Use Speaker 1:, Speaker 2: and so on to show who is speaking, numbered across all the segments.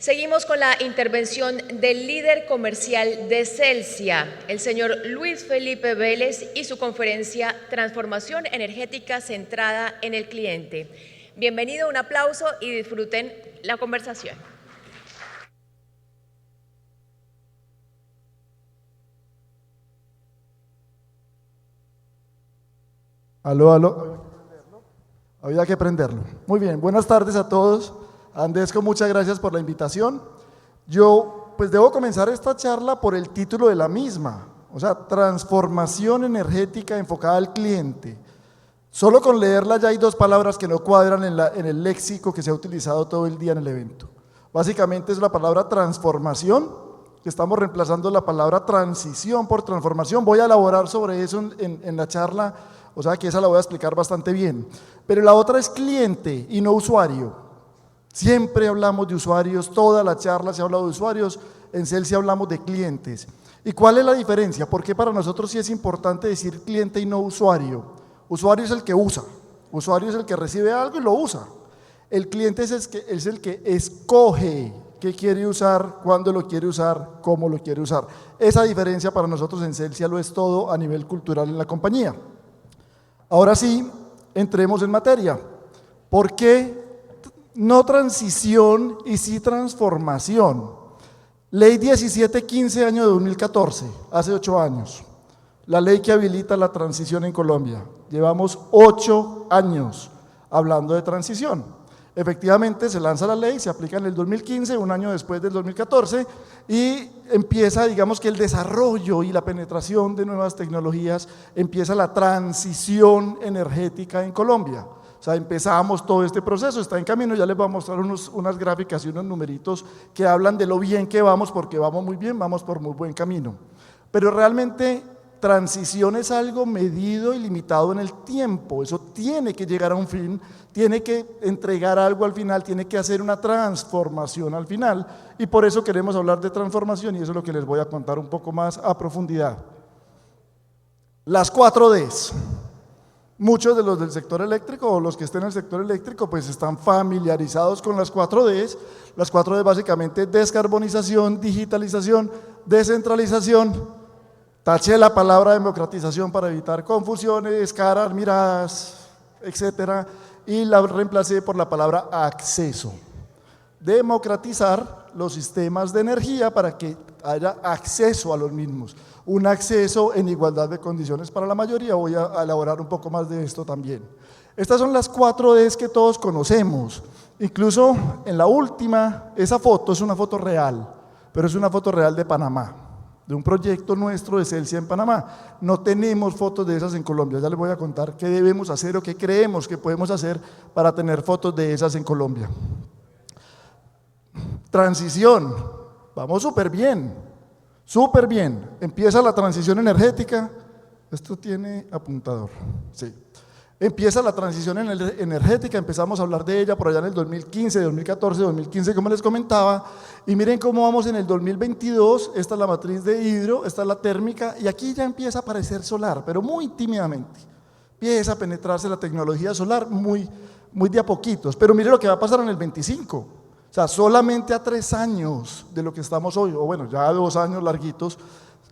Speaker 1: Seguimos con la intervención del líder comercial de Celsia, el señor Luis Felipe Vélez, y su conferencia Transformación Energética Centrada en el Cliente. Bienvenido, un aplauso y disfruten la conversación.
Speaker 2: Aló, aló. Había que prenderlo. Muy bien, buenas tardes a todos. Andesco, muchas gracias por la invitación. Yo, pues debo comenzar esta charla por el título de la misma, o sea, transformación energética enfocada al cliente. Solo con leerla ya hay dos palabras que no cuadran en el léxico que se ha utilizado todo el día en el evento. Básicamente es la palabra transformación, que estamos reemplazando la palabra transición por transformación. Voy a elaborar sobre eso en la charla, o sea que esa la voy a explicar bastante bien. Pero la otra es cliente y no usuario. Siempre hablamos de usuarios, toda la charla se ha hablado de usuarios, en Celsia hablamos de clientes. ¿Y cuál es la diferencia? ¿Por qué para nosotros sí es importante decir cliente y no usuario? Usuario es el que usa, usuario es el que recibe algo y lo usa. El cliente es el que escoge qué quiere usar, cuándo lo quiere usar, cómo lo quiere usar. Esa diferencia para nosotros en Celsia lo es todo a nivel cultural en la compañía. Ahora sí, entremos en materia. ¿Por qué no transición y sí transformación? Ley 1715 año de 2014, hace 8 años. La ley que habilita la transición en Colombia. Llevamos 8 años hablando de transición. Efectivamente se lanza la ley, se aplica en el 2015, un año después del 2014, y empieza, digamos que el desarrollo y la penetración de nuevas tecnologías, empieza la transición energética en Colombia. O sea, empezamos todo este proceso, está en camino, ya les voy a mostrar unas gráficas y unos numeritos que hablan de lo bien que vamos, porque vamos muy bien, vamos por muy buen camino. Pero realmente transición es algo medido y limitado en el tiempo, eso tiene que llegar a un fin, tiene que entregar algo al final, tiene que hacer una transformación al final, y por eso queremos hablar de transformación, y eso es lo que les voy a contar un poco más a profundidad. Las 4Ds. Muchos de los del sector eléctrico o los que estén en el sector eléctrico pues están familiarizados con las 4Ds. Las 4D básicamente descarbonización, digitalización, descentralización. Taché la palabra democratización para evitar confusiones, caras, miradas, etcétera, y la reemplacé por la palabra acceso. Democratizar los sistemas de energía para que haya acceso a los mismos, un acceso en igualdad de condiciones para la mayoría. Voy a elaborar un poco más de esto también. Estas son las 4Ds que todos conocemos, incluso en la última, esa foto es una foto real, pero es una foto real de Panamá, de un proyecto nuestro de Celsia en Panamá. No tenemos fotos de esas en Colombia, ya les voy a contar qué debemos hacer o qué creemos que podemos hacer para tener fotos de esas en Colombia. Transición, vamos súper bien, empieza la transición energética, esto tiene apuntador, sí. Empieza la transición energética, empezamos a hablar de ella por allá en el 2015, 2014, 2015, como les comentaba, y miren cómo vamos en el 2022, esta es la matriz de hidro, esta es la térmica, y aquí ya empieza a aparecer solar, pero muy tímidamente, empieza a penetrarse la tecnología solar muy de a poquitos, pero miren lo que va a pasar en el 25, o sea, solamente a 3 años de lo que estamos hoy, o bueno, ya 2 años larguitos,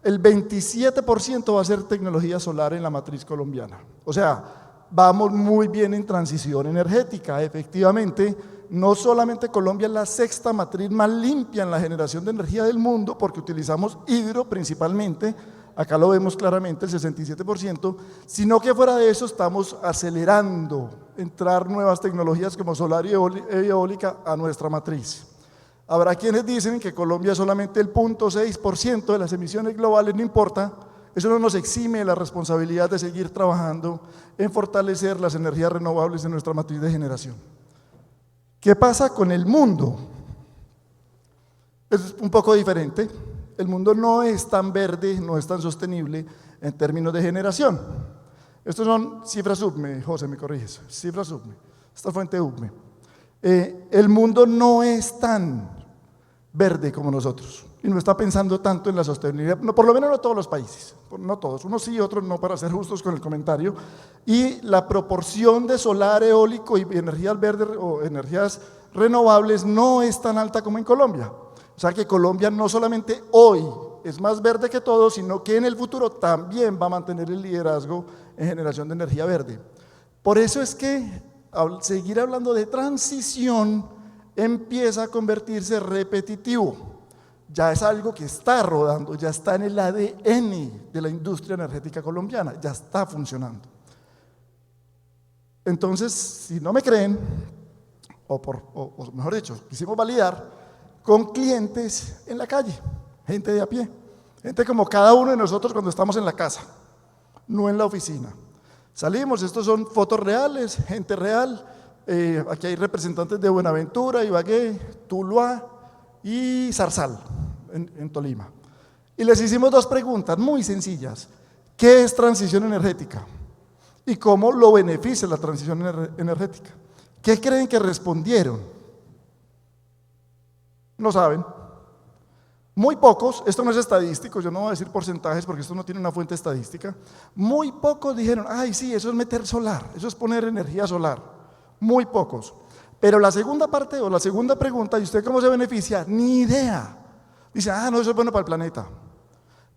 Speaker 2: el 27% va a ser tecnología solar en la matriz colombiana, o sea, vamos muy bien en transición energética. Efectivamente, no solamente Colombia es la 6ª matriz más limpia en la generación de energía del mundo, porque utilizamos hidro principalmente, acá lo vemos claramente, el 67%, sino que fuera de eso estamos acelerando entrar nuevas tecnologías como solar y eólica a nuestra matriz. Habrá quienes dicen que Colombia es solamente el 0.6% de las emisiones globales, no importa. Eso no nos exime de la responsabilidad de seguir trabajando en fortalecer las energías renovables en nuestra matriz de generación. ¿Qué pasa con el mundo? Es un poco diferente. El mundo no es tan verde, no es tan sostenible en términos de generación. Estas son cifras UCME, José, me corriges, cifras UCME, esta fuente UCME. El mundo no es tan verde como nosotros. Y no está pensando tanto en la sostenibilidad, no, por lo menos no todos los países, no todos, unos sí, otros no, para ser justos con el comentario. Y la proporción de solar, eólico y energías verdes o energías renovables no es tan alta como en Colombia. O sea que Colombia no solamente hoy es más verde que todo, sino que en el futuro también va a mantener el liderazgo en generación de energía verde. Por eso es que al seguir hablando de transición empieza a convertirse repetitivo. Ya es algo que está rodando, ya está en el ADN de la industria energética colombiana, ya está funcionando. Entonces, si no me creen, o mejor dicho, quisimos validar con clientes en la calle, gente de a pie, gente como cada uno de nosotros cuando estamos en la casa, no en la oficina. Salimos, estos son fotos reales, gente real, aquí hay representantes de Buenaventura, Ibagué, Tuluá y Zarzal, en Tolima. Y les hicimos dos preguntas muy sencillas. ¿Qué es transición energética? ¿Y cómo lo beneficia la transición energética? ¿Qué creen que respondieron? No saben. Muy pocos, esto no es estadístico, yo no voy a decir porcentajes porque esto no tiene una fuente estadística. Muy pocos dijeron, ay sí, eso es meter solar, eso es poner energía solar. Muy pocos. Pero la segunda parte o la segunda pregunta, ¿y usted cómo se beneficia? Ni idea. Dice, no, eso es bueno para el planeta.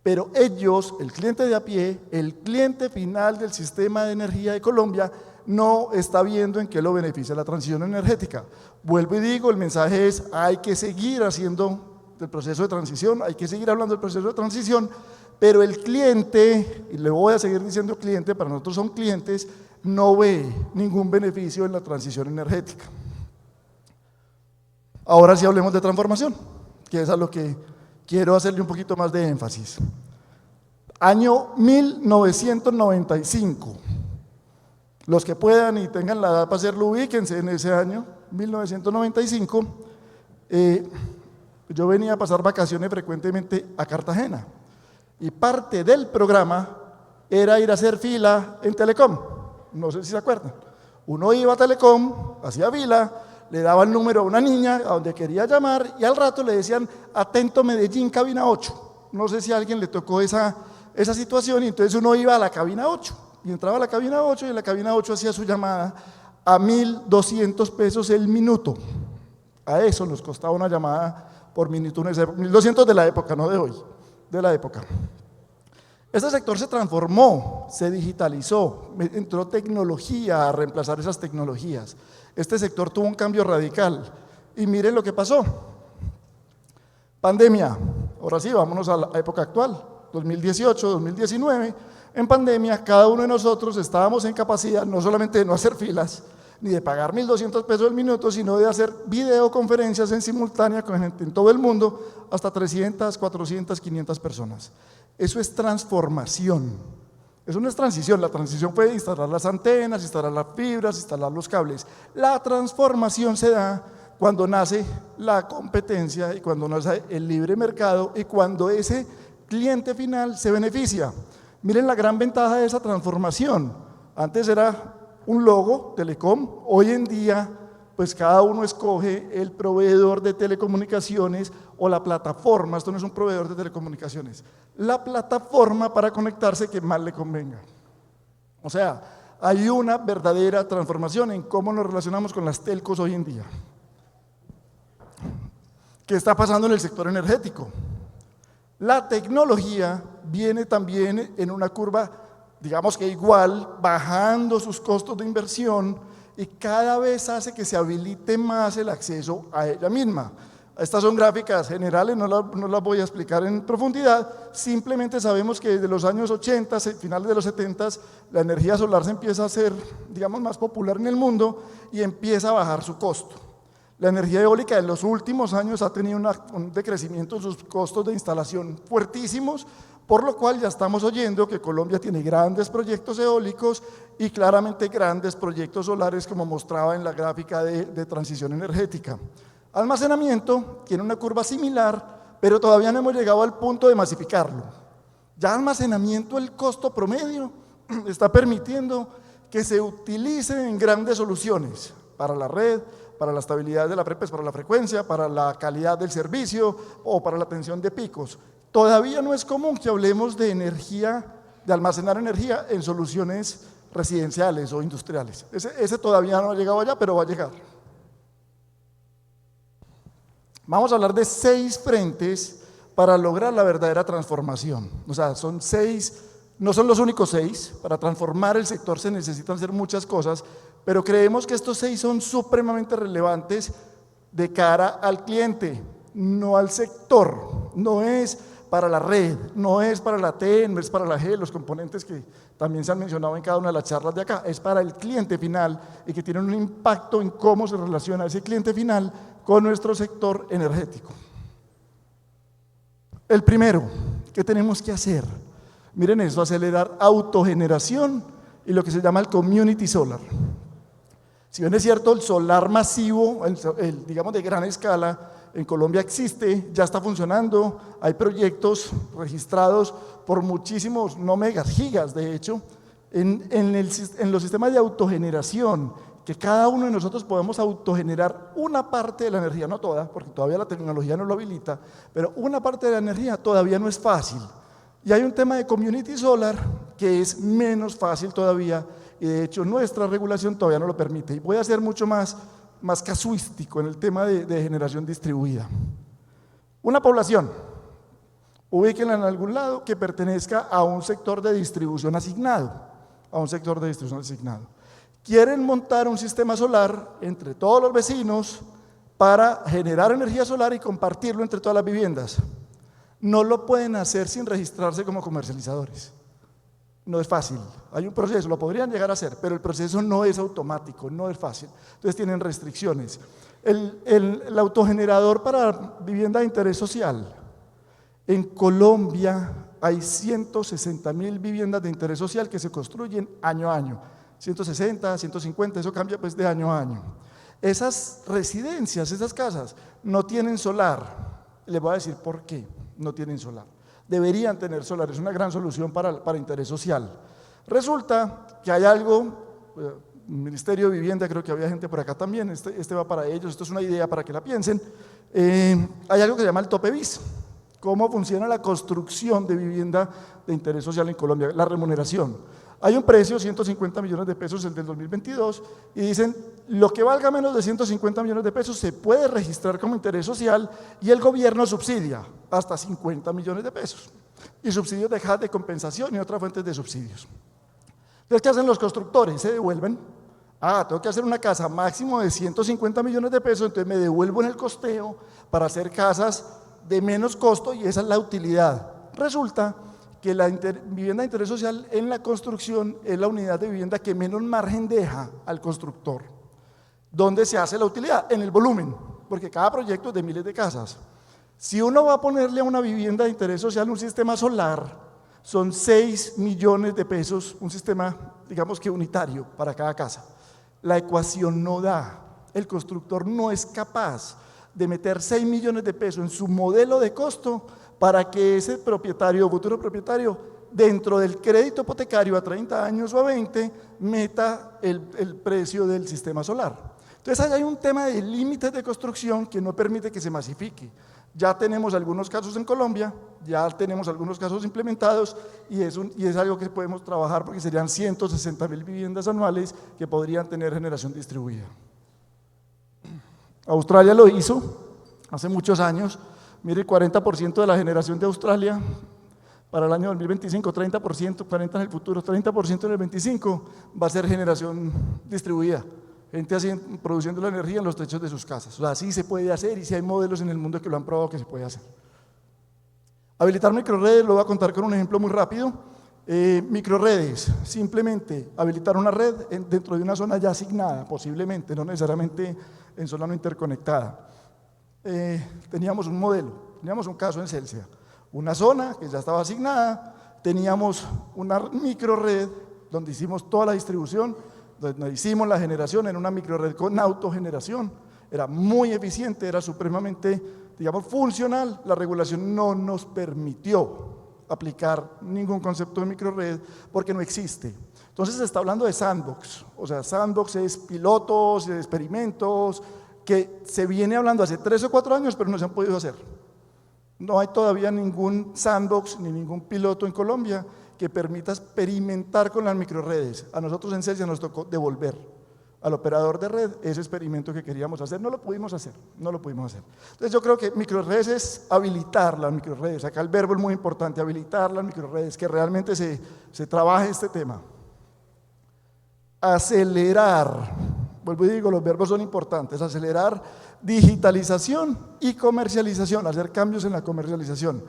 Speaker 2: Pero ellos, el cliente de a pie, el cliente final del sistema de energía de Colombia, no está viendo en qué lo beneficia la transición energética. Vuelvo y digo, el mensaje es, hay que seguir haciendo el proceso de transición, hay que seguir hablando del proceso de transición, pero el cliente, y le voy a seguir diciendo cliente, para nosotros son clientes, no ve ningún beneficio en la transición energética. Ahora sí hablemos de transformación, que es a lo que quiero hacerle un poquito más de énfasis. Año 1995. Los que puedan y tengan la edad para hacerlo, ubíquense en ese año, 1995. Yo venía a pasar vacaciones frecuentemente a Cartagena y parte del programa era ir a hacer fila en Telecom. No sé si se acuerdan. Uno iba a Telecom, hacía fila, le daba el número a una niña a donde quería llamar y al rato le decían, atento Medellín, cabina 8. No sé si a alguien le tocó esa situación y entonces uno iba a la cabina 8 y entraba a la cabina 8 y en la cabina 8 hacía su llamada a 1.200 pesos el minuto. A eso nos costaba una llamada por minuto, 1.200 de la época, no de hoy, de la época. Este sector se transformó, se digitalizó, entró tecnología a reemplazar esas tecnologías. Este sector tuvo un cambio radical y miren lo que pasó. Pandemia, ahora sí, vámonos a la época actual, 2018, 2019. En pandemia, cada uno de nosotros estábamos en capacidad no solamente de no hacer filas, ni de pagar 1.200 pesos el minuto, sino de hacer videoconferencias en simultánea con gente en todo el mundo, hasta 300, 400, 500 personas. Eso es transformación. Eso no es transición. La transición fue instalar las antenas, instalar las fibras, instalar los cables. La transformación se da cuando nace la competencia y cuando nace el libre mercado y cuando ese cliente final se beneficia. Miren la gran ventaja de esa transformación. Antes era un logo, Telecom, hoy en día pues cada uno escoge el proveedor de telecomunicaciones o la plataforma, esto no es un proveedor de telecomunicaciones, la plataforma para conectarse que más le convenga. O sea, hay una verdadera transformación en cómo nos relacionamos con las telcos hoy en día. ¿Qué está pasando en el sector energético? La tecnología viene también en una curva, digamos que igual, bajando sus costos de inversión y cada vez hace que se habilite más el acceso a ella misma. Estas son gráficas generales, no las voy a explicar en profundidad, simplemente sabemos que desde los años 80, finales de los 70, la energía solar se empieza a hacer, digamos, más popular en el mundo y empieza a bajar su costo. La energía eólica en los últimos años ha tenido un decrecimiento en sus costos de instalación fuertísimos, por lo cual ya estamos oyendo que Colombia tiene grandes proyectos eólicos y claramente grandes proyectos solares, como mostraba en la gráfica de transición energética. Almacenamiento tiene una curva similar, pero todavía no hemos llegado al punto de masificarlo. Ya almacenamiento, el costo promedio está permitiendo que se utilice en grandes soluciones para la red, para la estabilidad de la para la frecuencia, para la calidad del servicio o para la atención de picos. Todavía no es común que hablemos de energía, de almacenar energía en soluciones residenciales o industriales. Ese todavía no ha llegado allá, pero va a llegar. Vamos a hablar de 6 frentes para lograr la verdadera transformación. O sea, son 6, no son los únicos 6. Para transformar el sector se necesitan hacer muchas cosas, pero creemos que estos 6 son supremamente relevantes de cara al cliente, no al sector. No es para la red, no es para la T, no es para la G, los componentes que también se han mencionado en cada una de las charlas de acá, es para el cliente final y que tiene un impacto en cómo se relaciona ese cliente final con nuestro sector energético. El primero, ¿qué tenemos que hacer? Miren eso, acelerar autogeneración y lo que se llama el community solar. Si bien es cierto, el solar masivo, digamos de gran escala, en Colombia existe, ya está funcionando, hay proyectos registrados por muchísimos, no megas, gigas de hecho, en los sistemas de autogeneración, que cada uno de nosotros podemos autogenerar una parte de la energía, no toda, porque todavía la tecnología no lo habilita, pero una parte de la energía todavía no es fácil. Y hay un tema de community solar que es menos fácil todavía, y de hecho nuestra regulación todavía no lo permite. Y voy a ser mucho más casuístico en el tema de generación distribuida. Una población, ubíquenla en algún lado que pertenezca a un sector de distribución asignado, Quieren montar un sistema solar entre todos los vecinos para generar energía solar y compartirlo entre todas las viviendas. No lo pueden hacer sin registrarse como comercializadores. No es fácil, hay un proceso, lo podrían llegar a hacer, pero el proceso no es automático, no es fácil. Entonces tienen restricciones. El autogenerador para vivienda de interés social. En Colombia hay 160.000 viviendas de interés social que se construyen año a año. 160, 150, eso cambia pues de año a año. Esas residencias, esas casas, no tienen solar. Les voy a decir por qué no tienen solar. Deberían tener solar, es una gran solución para interés social. Resulta que hay algo, Ministerio de Vivienda, creo que había gente por acá también, este va para ellos, esto es una idea para que la piensen. Hay algo que se llama el tope bis. ¿Cómo funciona la construcción de vivienda de interés social en Colombia? La remuneración. Hay un precio, 150 millones de pesos, el del 2022, y dicen, lo que valga menos de 150 millones de pesos se puede registrar como interés social y el gobierno subsidia hasta 50 millones de pesos. Y subsidios de compensación y otras fuentes de subsidios. Entonces, ¿qué hacen los constructores? Se devuelven. Tengo que hacer una casa máximo de 150 millones de pesos, entonces me devuelvo en el costeo para hacer casas de menos costo y esa es la utilidad. Resulta que la vivienda de interés social en la construcción es la unidad de vivienda que menos margen deja al constructor. ¿Dónde se hace la utilidad? En el volumen, porque cada proyecto es de miles de casas. Si uno va a ponerle a una vivienda de interés social un sistema solar, son 6 millones de pesos, un sistema, digamos que unitario para cada casa. La ecuación no da, el constructor no es capaz de meter 6 millones de pesos en su modelo de costo para que ese propietario o futuro propietario, dentro del crédito hipotecario a 30 años o a 20, meta el precio del sistema solar. Entonces ahí hay un tema de límites de construcción que no permite que se masifique. Ya tenemos algunos casos en Colombia, ya tenemos algunos casos implementados y es algo que podemos trabajar porque serían 160.000 viviendas anuales que podrían tener generación distribuida. Australia lo hizo hace muchos años. Mire, 40% de la generación de Australia para el año 2025, 30%, 40% en el futuro, 30% en el 25 va a ser generación distribuida. Gente así produciendo la energía en los techos de sus casas. O sea, sí se puede hacer y sí hay modelos en el mundo que lo han probado que se puede hacer. Habilitar microredes, lo voy a contar con un ejemplo muy rápido. Microredes, simplemente habilitar una red dentro de una zona ya asignada, posiblemente, no necesariamente en zona no interconectada. Teníamos un modelo, teníamos un caso en Celsia, una zona que ya estaba asignada, teníamos una microred donde hicimos toda la distribución, donde hicimos la generación en una microred con autogeneración, era muy eficiente, era supremamente, digamos, funcional. La regulación no nos permitió aplicar ningún concepto de microred porque no existe. Entonces se está hablando de sandbox, o sea, sandbox es pilotos, experimentos, que se viene hablando hace 3 o 4 años, pero no se han podido hacer. No hay todavía ningún sandbox ni ningún piloto en Colombia que permita experimentar con las microredes. A nosotros en Celsia nos tocó devolver. al operador de red ese experimento que queríamos hacer. No lo pudimos hacer. Entonces yo creo que microredes es habilitar las microredes. Acá el verbo es muy importante, habilitar las microredes, que realmente se trabaje este tema. Acelerar, vuelvo y digo, los verbos son importantes, acelerar digitalización y comercialización, hacer cambios en la comercialización.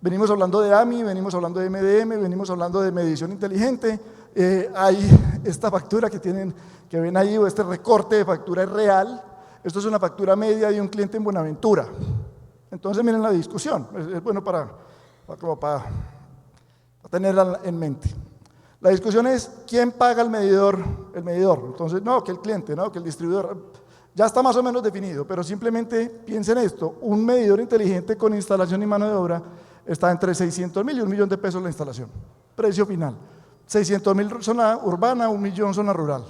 Speaker 2: Venimos hablando de AMI, venimos hablando de MDM, venimos hablando de medición inteligente. Hay esta factura que ven ahí, o este recorte de factura es real. Esto es una factura media de un cliente en Buenaventura. Entonces miren la discusión, es bueno para tenerla en mente. La discusión es quién paga el medidor. Entonces no, que el cliente, no, que el distribuidor. Ya está más o menos definido, pero simplemente piensen esto: un medidor inteligente con instalación y mano de obra está entre 600.000 y 1.000.000 de pesos la instalación. Precio final: 600.000 zona urbana, 1.000.000 zona rural.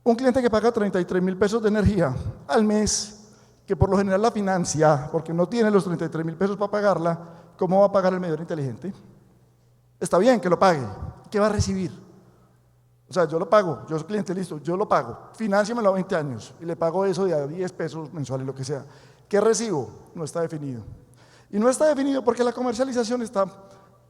Speaker 2: Un cliente que paga 33.000 pesos de energía al mes, que por lo general la financia porque no tiene los 33.000 pesos para pagarla, ¿cómo va a pagar el medidor inteligente? Está bien que lo pague. ¿Qué va a recibir? O sea, yo lo pago, yo soy cliente, listo, yo lo pago, financiamelo a 20 años y le pago eso de a 10 pesos mensuales, lo que sea. ¿Qué recibo? No está definido. Y no está definido porque la comercialización está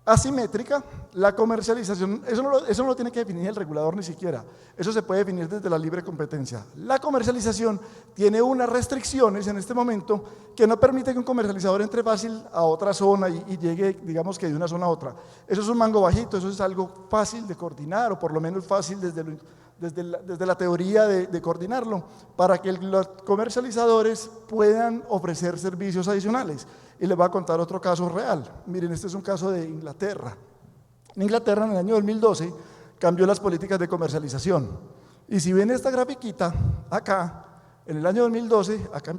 Speaker 2: asimétrica. La comercialización, eso no lo tiene que definir el regulador ni siquiera, eso se puede definir desde la libre competencia. La comercialización tiene unas restricciones en este momento que no permite que un comercializador entre fácil a otra zona y llegue, digamos que de una zona a otra. Eso es un mango bajito, eso es algo fácil de coordinar, o por lo menos fácil desde la teoría de coordinarlo, para que los comercializadores puedan ofrecer servicios adicionales. Y les voy a contar otro caso real. Miren, este es un caso de Inglaterra. En Inglaterra, en el año 2012, cambió las políticas de comercialización. Y si ven esta grafiquita, acá, en el año 2012, acá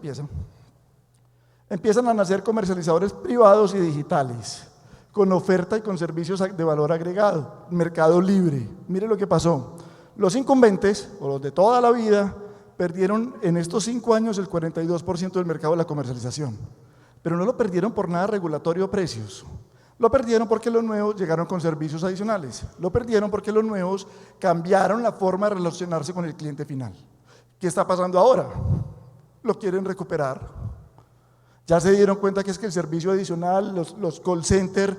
Speaker 2: empiezan a nacer comercializadores privados y digitales, con oferta y con servicios de valor agregado, mercado libre. Miren lo que pasó. Los incumbentes, o los de toda la vida, perdieron en estos 5 años el 42% del mercado de la comercialización. Pero no lo perdieron por nada regulatorio o precios. Lo perdieron porque los nuevos llegaron con servicios adicionales. Lo perdieron porque los nuevos cambiaron la forma de relacionarse con el cliente final. ¿Qué está pasando ahora? Lo quieren recuperar. Ya se dieron cuenta que es que el servicio adicional, los call centers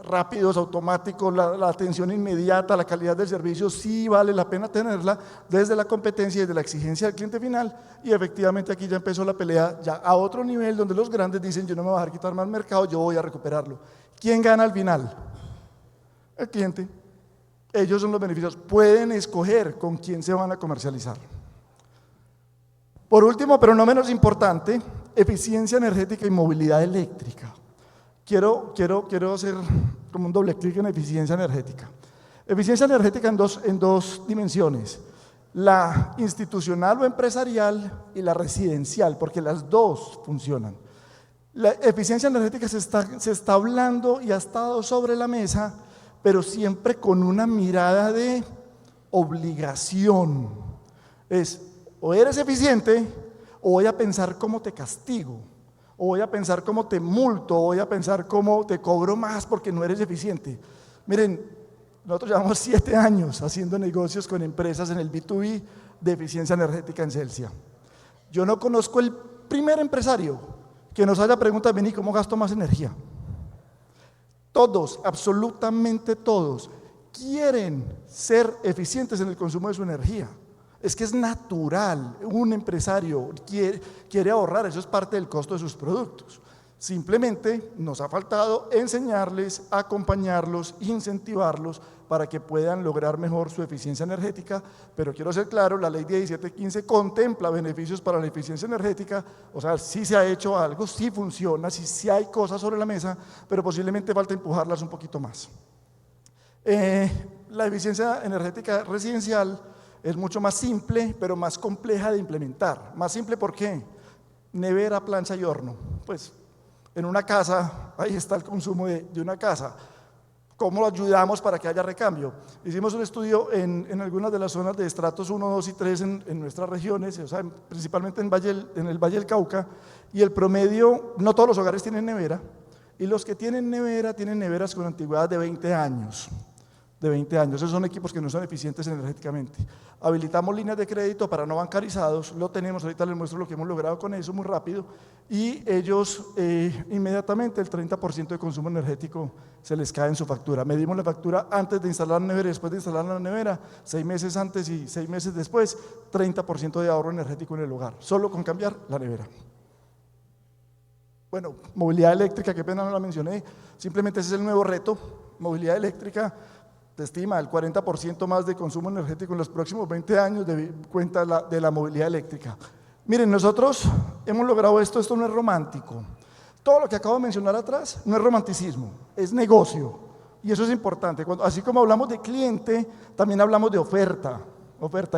Speaker 2: rápidos, automáticos, la atención inmediata, la calidad del servicio, sí vale la pena tenerla desde la competencia y desde la exigencia del cliente final. Y efectivamente aquí ya empezó la pelea ya a otro nivel, donde los grandes dicen: yo no me voy a dejar quitar más mercado, yo voy a recuperarlo. ¿Quién gana al final? El cliente. Ellos son los beneficios, pueden escoger con quién se van a comercializar. Por último, pero no menos importante, eficiencia energética y movilidad eléctrica. Quiero hacer como un doble clic en eficiencia energética. Eficiencia energética en dos dimensiones: la institucional o empresarial y la residencial, porque las dos funcionan. La eficiencia energética se está hablando y ha estado sobre la mesa, pero siempre con una mirada de obligación. Es: o eres eficiente, o voy a pensar cómo te castigo, o voy a pensar cómo te multo, o voy a pensar cómo te cobro más porque no eres eficiente. Miren, nosotros llevamos 7 años haciendo negocios con empresas en el B2B de eficiencia energética en Celsia. Yo no conozco el primer empresario que nos haya preguntado: vení, ¿cómo gasto más energía? Todos, absolutamente todos, quieren ser eficientes en el consumo de su energía. Es que es natural, un empresario quiere ahorrar, eso es parte del costo de sus productos. Simplemente nos ha faltado enseñarles, acompañarlos, incentivarlos para que puedan lograr mejor su eficiencia energética. Pero quiero ser claro, la ley 1715 contempla beneficios para la eficiencia energética, o sea, sí se ha hecho algo, sí funciona, sí hay cosas sobre la mesa, pero posiblemente falta empujarlas un poquito más. La eficiencia energética residencial es mucho más simple, pero más compleja de implementar. Más simple, ¿por qué? Nevera, plancha y horno. Pues en una casa, ahí está el consumo de una casa. ¿Cómo lo ayudamos para que haya recambio? Hicimos un estudio en algunas de las zonas de estratos 1, 2 y 3 en nuestras regiones, o sea, principalmente en el Valle del Cauca, y el promedio, no todos los hogares tienen nevera, y los que tienen nevera, tienen neveras con antigüedad de 20 años. de 20 años. Esos son equipos que no son eficientes energéticamente. Habilitamos líneas de crédito para no bancarizados, lo tenemos, ahorita les muestro lo que hemos logrado con eso muy rápido, y ellos inmediatamente el 30% de consumo energético se les cae en su factura. Medimos la factura antes de instalar la nevera y después de instalar la nevera, 6 meses antes y 6 meses después, 30% de ahorro energético en el hogar, solo con cambiar la nevera. Bueno, movilidad eléctrica, qué pena no la mencioné, simplemente ese es el nuevo reto. Movilidad eléctrica se estima el 40% más de consumo energético en los próximos 20 años de cuenta de la movilidad eléctrica. Miren, nosotros hemos logrado esto no es romántico. Todo lo que acabo de mencionar atrás no es romanticismo, es negocio. Y eso es importante. Así como hablamos de cliente, también hablamos de oferta.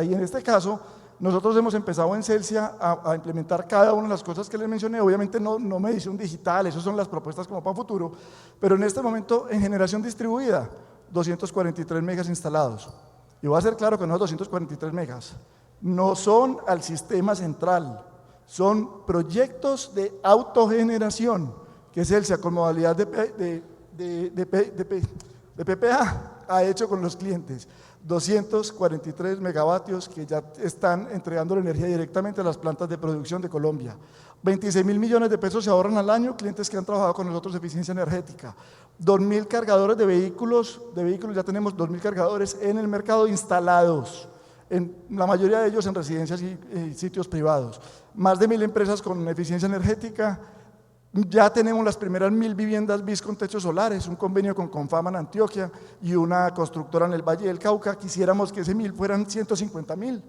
Speaker 2: Y en este caso, nosotros hemos empezado en Celsia a implementar cada una de las cosas que les mencioné. Obviamente no medición digital, esas son las propuestas como para futuro, pero en este momento en generación distribuida, 243 megas instalados. Y voy a ser claro que no 243 megas, no son al sistema central, son proyectos de autogeneración, que Celsia con modalidad de PPA ha hecho con los clientes. 243 megavatios que ya están entregando la energía directamente a las plantas de producción de Colombia. 26.000 millones de pesos se ahorran al año, clientes que han trabajado con nosotros de eficiencia energética. 2.000 cargadores de vehículos, ya tenemos 2.000 cargadores en el mercado instalados, en la mayoría de ellos en residencias y sitios privados. Más de 1.000 empresas con eficiencia energética. Ya tenemos las primeras 1.000 viviendas BIS con techos solares, un convenio con Confama en Antioquia y una constructora en el Valle del Cauca. Quisiéramos que ese 1.000 fueran 150.000.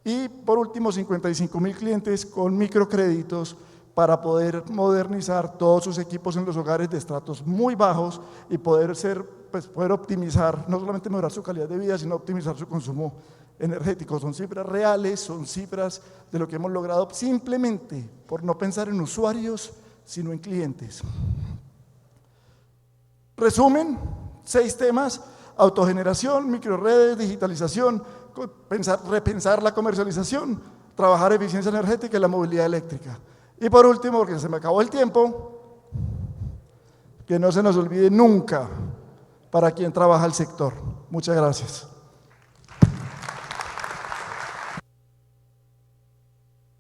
Speaker 2: Y por último, 55.000 clientes con microcréditos para poder modernizar todos sus equipos en los hogares de estratos muy bajos y poder optimizar, no solamente mejorar su calidad de vida, sino optimizar su consumo energético. Son cifras reales, son cifras de lo que hemos logrado simplemente por no pensar en usuarios, sino en clientes. Resumen, 6 temas: autogeneración, microredes, digitalización, repensar la comercialización, trabajar eficiencia energética y la movilidad eléctrica. Y por último, porque se me acabó el tiempo, que no se nos olvide nunca para quién trabaja el sector. Muchas gracias.